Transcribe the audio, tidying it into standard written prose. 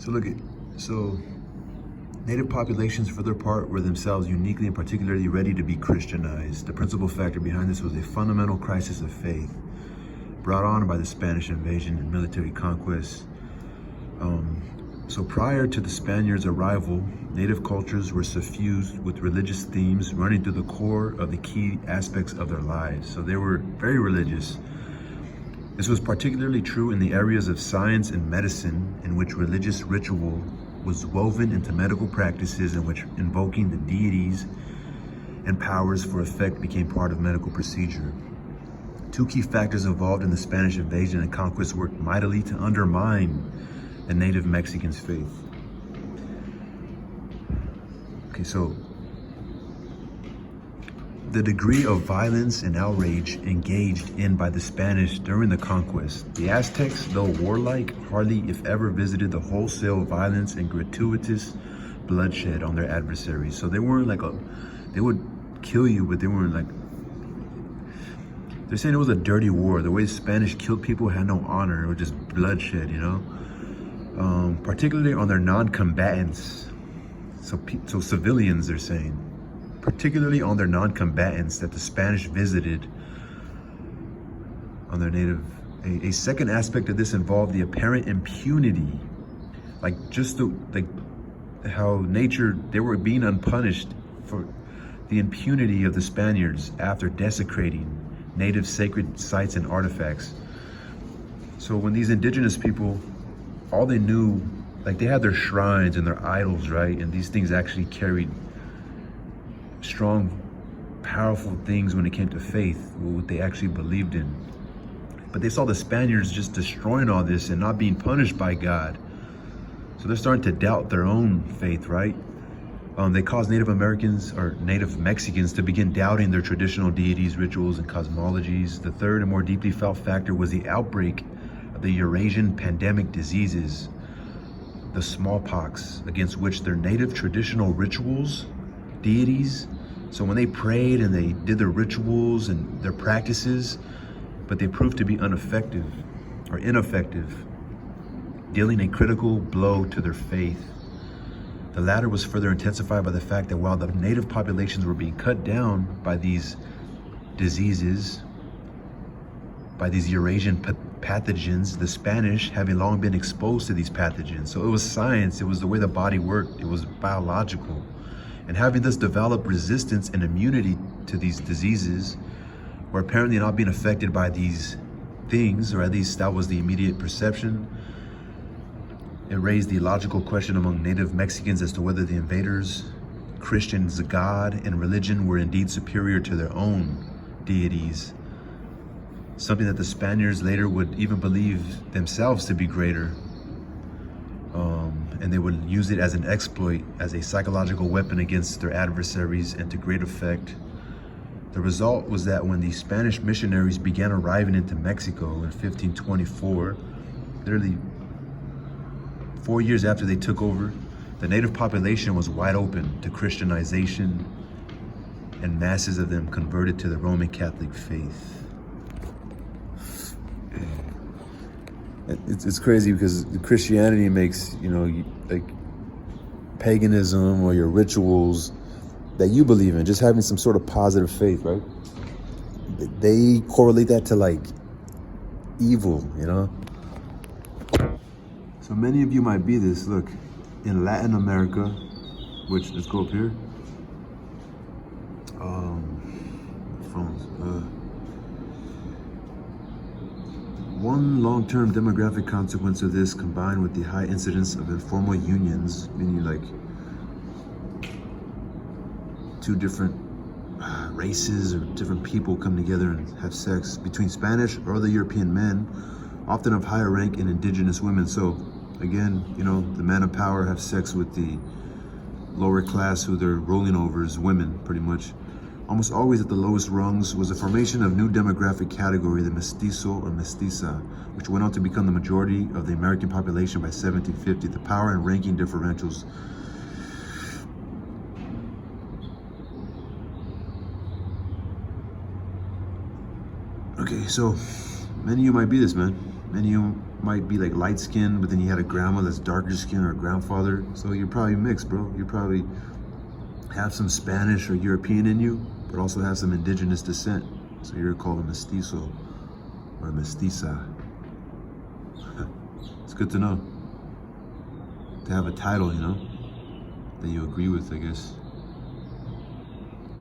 So look at, so native populations for their part were themselves uniquely and particularly ready to be Christianized. The principal factor behind this was a fundamental crisis of faith brought on by the Spanish invasion and military conquest. So prior to the Spaniards' arrival, native cultures were suffused with religious themes running through the core of the key aspects of their lives. So they were very religious. This was particularly true in the areas of science and medicine, in which religious ritual was woven into medical practices, in which invoking the deities and powers for effect became part of medical procedure. Two key factors involved in the Spanish invasion and conquest worked mightily to undermine the native Mexicans' faith. Okay, so the degree of violence and outrage engaged in by the Spanish during the conquest. The Aztecs, though warlike, hardly if ever visited the wholesale violence and gratuitous bloodshed on their adversaries. So they weren't like they would kill you, but they weren't like, they're saying it was a dirty war. The way the Spanish killed people had no honor. It was just bloodshed, you know? Particularly on their non-combatants. So civilians, they're saying. Particularly on their non-combatants that the Spanish visited on their native. A second aspect of this involved the apparent impunity. Like just how nature, they were being unpunished for the impunity of the Spaniards after desecrating native sacred sites and artifacts. So when these indigenous people, all they knew, like they had their shrines and their idols, right? And these things actually carried strong, powerful things when it came to faith, what they actually believed in. But they saw the Spaniards just destroying all this and not being punished by God. So they're starting to doubt their own faith, right? They caused Native Americans or Native Mexicans to begin doubting their traditional deities, rituals, and cosmologies. The third and more deeply felt factor was the outbreak of the Eurasian pandemic diseases, the smallpox, against which their native traditional rituals, deities, so when they prayed and they did their rituals and their practices, but they proved to be ineffective, dealing a critical blow to their faith. The latter was further intensified by the fact that while the native populations were being cut down by these diseases, by these Eurasian pathogens, the Spanish having long been exposed to these pathogens. So it was science, it was the way the body worked, it was biological. And having thus developed resistance and immunity to these diseases, were apparently not being affected by these things, or at least that was the immediate perception. It raised the logical question among native Mexicans as to whether the invaders, Christians, God, and religion were indeed superior to their own deities. Something that the Spaniards later would even believe themselves to be greater. And they would use it as an exploit, as a psychological weapon against their adversaries, and to great effect. The result was that when the Spanish missionaries began arriving into Mexico in 1524, literally 4 years after they took over, the native population was wide open to Christianization, and masses of them converted to the Roman Catholic faith. It's crazy because Christianity makes, you know, like paganism or your rituals that you believe in, just having some sort of positive faith, right? They correlate that to like evil, you know? So many of you might be this. Look, in Latin America, which, let's go up here. One long-term demographic consequence of this, combined with the high incidence of informal unions, meaning like two different races or different people come together and have sex between Spanish or other European men, often of higher rank, and indigenous women. So again, you know, the men of power have sex with the lower class, who they're rolling over as women, pretty much. Almost always at the lowest rungs was the formation of new demographic category, the mestizo or mestiza, which went on to become the majority of the American population by 1750. The power and ranking differentials. Okay, so many of you might be this, man. and you might be like light skinned, but then you had a grandma that's darker skin or a grandfather. So you're probably mixed, bro. You probably have some Spanish or European in you, but also have some indigenous descent. So you're called a mestizo or a mestiza. It's good to know. To have a title, you know, that you agree with, I guess.